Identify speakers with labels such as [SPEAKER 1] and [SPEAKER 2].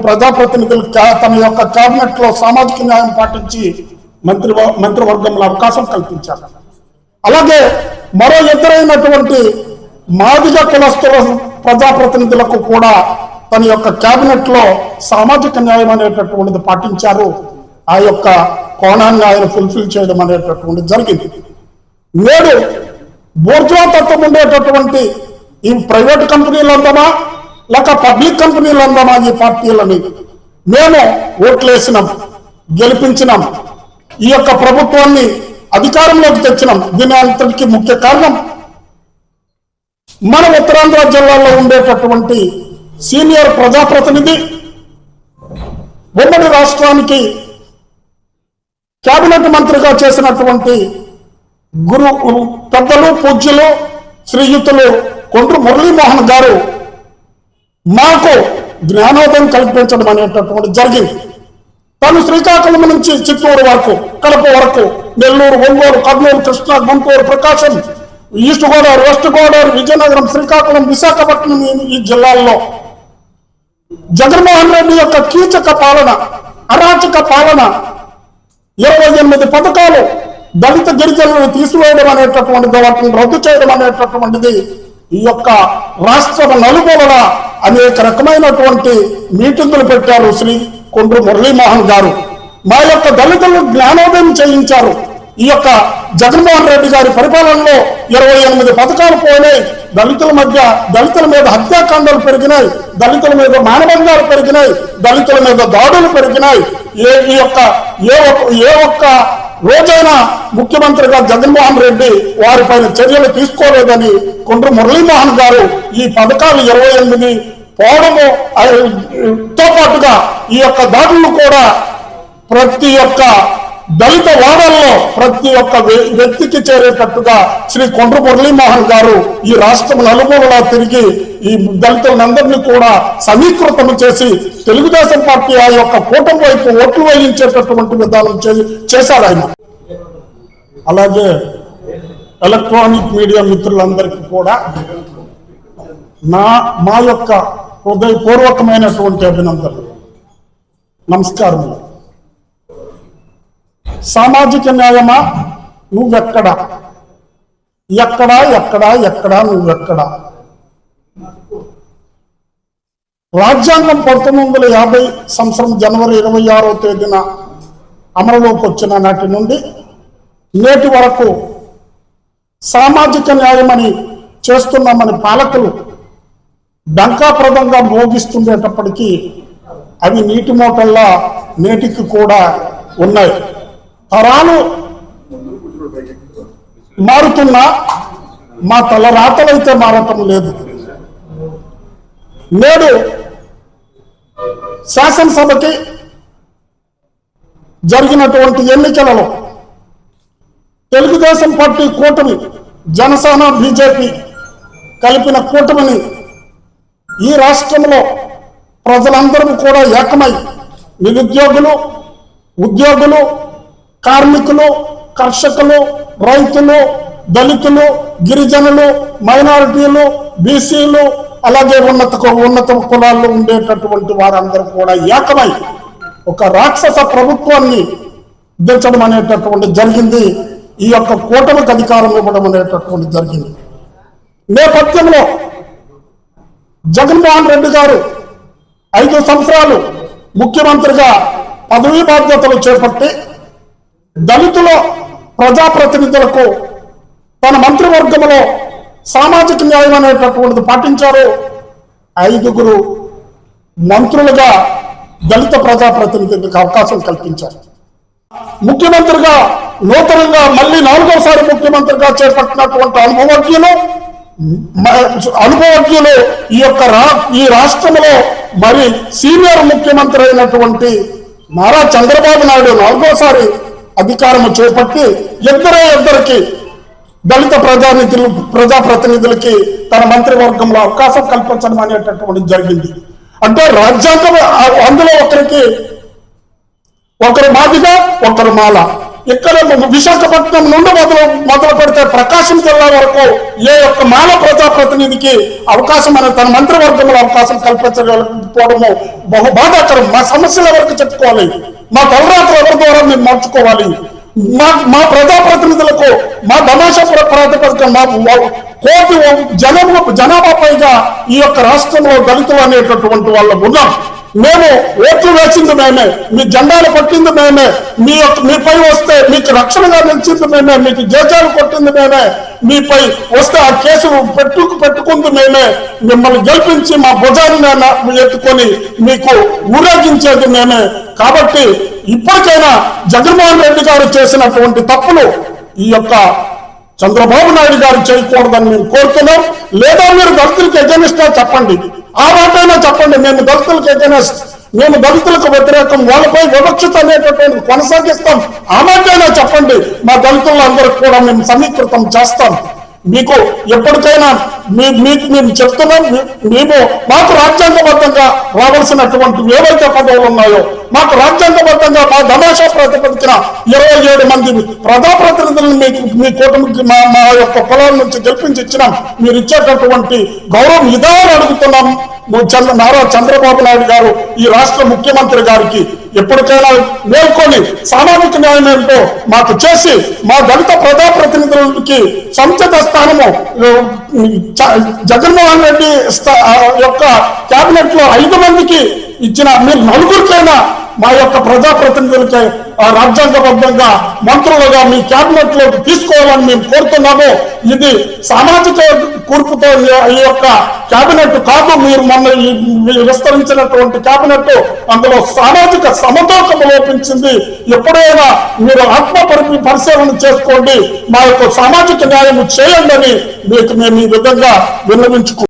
[SPEAKER 1] ప్రజాప్రతినిధులు తమ యొక్క కేబినెట్ లో సామాజిక న్యాయం పాటించి మంత్రివర్గంలో అవకాశం కల్పించారు. అలాగే మరో ఇద్దరైనటువంటి మాదిగ కులస్తుల ప్రజాప్రతినిధులకు కూడా తన యొక్క కేబినెట్ లో సామాజిక న్యాయం అనేటటువంటిది పాటించారు. ఆ యొక్క కోణాన్ని ఆయన ఫుల్ఫిల్ చేయడం అనేటటువంటిది జరిగింది. నేడు బోర్జువా తత్వం ఉండేటటువంటి ఈ ప్రైవేట్ కంపెనీలు అందామా లేక పబ్లిక్ కంపెనీలు అందామా ఈ పార్టీలని మేము ఓట్లేసినాం, గెలిపించినాం, ఈ యొక్క ప్రభుత్వాన్ని అధికారంలోకి తెచ్చినాం. దీని అంతటికి ముఖ్య కారణం మన ఉత్తరాంధ్ర జిల్లాలో ఉండేటటువంటి సీనియర్ ప్రజాప్రతినిధి, ఉమ్మడి రాష్ట్రానికి కేబినెట్ మంత్రిగా చేసినటువంటి గురు పెద్దలు పూజ్యులు శ్రీయుతులు కొండ్రు మురళీమోహన్ గారు మాకు జ్ఞానోదయం కల్పించడం అనేటటువంటి జరిగింది. తను శ్రీకాకుళం నుంచి చిత్తూరు వరకు, కడప వరకు, నెల్లూరు, ఒంగోలు, కర్నూలు, కృష్ణా, గుంటూరు, ప్రకాశం, ఈస్ట్ గోదావరి, వెస్ట్ గోదావరి, విజయనగరం, శ్రీకాకుళం, విశాఖపట్నం ఈ జిల్లాల్లో జగన్మోహన్ రెడ్డి యొక్క కీచక పాలన, అరాచక పాలన, 28 పథకాలు దళిత గిరిజనులను తీసివేయడం అనేటటువంటిది, వాటిని రద్దు చేయడం అనేటటువంటిది ఈ యొక్క రాష్ట్ర నలుమూలల అనేక రకమైనటువంటి మీటింగులు పెట్టారు శ్రీ కొండ్రు మురళీమోహన్ గారు. మా యొక్క దళితులను జ్ఞానోదయం చేయించారు. ఈ యొక్క జగన్మోహన్ రెడ్డి గారి పరిపాలనలో 28 పథకాలు పోయినాయి. దళితుల మీద హత్యాకాండాలు పెరిగినాయి, దళితుల మీద మానభంగాలు పెరిగినాయి, దళితుల మీద దాడులు పెరిగినాయి. ఏ ఒక్క రోజైనా ముఖ్యమంత్రిగా జగన్మోహన్ రెడ్డి వారిపైన చర్యలు తీసుకోలేదని కొండ్రు మురళీమోహన్ గారు ఈ పథకాలు 28 పోవడంతో పాటుగా ఈ యొక్క దాడులు కూడా ప్రతి ఒక్క దళిత వాడల్లో ప్రతి ఒక్క వ్యక్తికి చేరేటట్టుగా శ్రీ కొండ్రు మురళీమోహన్ గారు ఈ రాష్ట్రం నలుమూలలా తిరిగి ఈ దళితులందరినీ కూడా సమీకృతం చేసి తెలుగుదేశం పార్టీ ఆ యొక్క కూటమి వైపు ఓట్లు వేయించేటటువంటి విధానం చేశారు ఆయన. అలాగే ఎలక్ట్రానిక్ మీడియా మిత్రులందరికీ కూడా మా యొక్క హృదయపూర్వకమైనటువంటి అభినందనలు, నమస్కారములు. సామాజిక న్యాయమా నువ్వెక్కడా, ఎక్కడా ఎక్కడా ఎక్కడా నువ్వెక్కడా? రాజ్యాంగం 1950 సంవత్సరం జనవరి 26వ తేదీన అమలులోకి వచ్చిన నాటి నుండి నేటి వరకు సామాజిక న్యాయమని చేస్తున్నామని పాలకులు డంకాప్రదంగా మోగిస్తుండేటప్పటికీ అవి నీటి మూటల్లా నేటికి కూడా ఉన్నాయి. తరాలు మారుతున్నా మా తలరాతలైతే మారటం లేదు. నేడు శాసనసభకి జరిగినటువంటి ఎన్నికలలో తెలుగుదేశం పార్టీ కూటమి, జనసేన, బీజేపీ కలిపిన కూటమిని ఈ రాష్ట్రంలో ప్రజలందరూ కూడా ఏకమై నిరుద్యోగులు, ఉద్యోగులు, కార్మికులు, కర్షకులు, రైతులు, దళితులు, గిరిజనులు, మైనారిటీలు, బీసీలు, అలాగే ఉన్నత కులాల్లో ఉండేటటువంటి వారందరూ కూడా ఏకమై ఒక రాక్షస ప్రభుత్వాన్ని దించడం అనేటటువంటి జరిగింది. ఈ యొక్క కూటమికి అధికారం ఇవ్వడం అనేటటువంటి జరిగింది. నేపథ్యంలో జగన్మోహన్ రెడ్డి గారు 5 సంవత్సరాలు ముఖ్యమంత్రిగా పదవీ బాధ్యతలు చేపట్టి దళితుల ప్రజాప్రతినిధులకు తన మంత్రివర్గంలో సామాజిక న్యాయం అనేటటువంటిది పాటించారు. 5 మంత్రులుగా దళిత ప్రజాప్రతినిధులకు అవకాశం కల్పించారు. ముఖ్యమంత్రిగా నూతనంగా మళ్ళీ 4వసారి ముఖ్యమంత్రిగా చేపట్టినటువంటి అనుభవజ్ఞులు ఈ రాష్ట్రంలో మరి సీనియర్ ముఖ్యమంత్రి అయినటువంటి నారా చంద్రబాబు నాయుడు 4వసారి అధికారం చేపట్టి ఇద్దరికి దళిత ప్రజాప్రతినిధులకి తన మంత్రివర్గంలో అవకాశం కల్పించడం అనేటటువంటిది జరిగింది. అంటే రాజ్యాంగం అందులో ఒకరు మాదిగ ఒకరు మాల. ఇక్కడ విశాఖపట్నం నుండి మొదలు పెడితే ప్రకాశం జిల్లా వరకు ఏ ఒక్క మాల ప్రజాప్రతినిధికి అవకాశం అనేది తన మంత్రివర్గంలో అవకాశం కల్పించకపోవడము బహు బాధాకరం. మా సమస్యల వరకు చెప్పుకోవాలి, మా తలరాత్రులు ఎవరి ద్వారా మేము మార్చుకోవాలి. మా ప్రజాప్రతినిధులకు మా తమాషా ప్రాతిపదిక మా కోటి జనాభా పైగా ఈ యొక్క రాష్ట్రంలో దళితులు అనేటటువంటి వాళ్ళు ఉన్నాం. మేము ఓట్లు వేసింది మేమే, మీ జెండాలు కొట్టింది మేమే, మీపై వస్తే మీకు రక్షణగా నిలిచింది మేమే, మీకు జేజాలు కొట్టింది మేమే, మీపై వస్తే ఆ కేసులు పెట్టుకుంది మేమే, మిమ్మల్ని గెలిపించి మా భుజాన్ని ఎత్తుకొని మీకు ఊరేగించేది మేమే. కాబట్టి ఇప్పటికైనా జగన్మోహన్ రెడ్డి గారు చేసినటువంటి తప్పులు ఈ యొక్క చంద్రబాబు నాయుడు గారు చేయకూడదని మేము కోరుతున్నాం. లేదా మీరు దళితులకు ఎగనిస్ట్ చెప్పండి, ఆ మాటైనా చెప్పండి. మేము దళితులకు ఎగనిస్ట్, మేము దళితులకు వ్యతిరేకం, వాళ్ళపై వివక్షత అనేటటువంటి కొనసాగిస్తాం, ఆ మాటైనా చెప్పండి. మా దళితులందరికీ కూడా మేము సమీకృతం చేస్తాం. మీకు ఎప్పటికైనా మీకు మేము చెప్తున్నాం, మాకు రాజ్యాంగబద్ధంగా రావాల్సినటువంటి ఏవైతే పదవులు ఉన్నాయో మాకు రాజ్యాంగబద్ధంగా మా తమాషా ప్రాతిపదికన 27 మంది ప్రజాప్రతినిధులను మీ కూటమికి మా యొక్క పొలాల నుంచి గెలిపించి ఇచ్చినాం. మీరు ఇచ్చేటటువంటి గౌరవం ఇదా అడుగుతున్నాం. నారా చంద్రబాబు నాయుడు గారు ఈ రాష్ట్ర ముఖ్యమంత్రి గారికి ఎప్పటికైనా మేల్కొని సామాజిక న్యాయం ఏంటో మాకు చేసి మా దళిత ప్రజాప్రతినిధులకి సముచిత స్థానము జగన్మోహన్ రెడ్డి యొక్క కేబినెట్ లో 5 మందికి ఇచ్చిన మీరు నలుగురికైనా మా యొక్క ప్రజాప్రతినిధులకి రాజ్యాంగబద్ధంగా మంత్రులుగా మీ కేబినెట్ లోకి తీసుకోవాలని మేము కోరుతున్నాము. ఇది సామాజిక కూర్పుతో ఈ యొక్క కేబినెట్ కాదు. మీరు మొన్న విస్తరించినటువంటి కేబినెట్ అందులో సామాజిక సమతూకం లోపించింది. ఎప్పుడైనా మీరు ఆత్మ పరిశీలన చేసుకోండి, మా యొక్క సామాజిక న్యాయం చేయండి అని మీకు మేము ఈ విధంగా విన్నవించుకుంటున్నాం.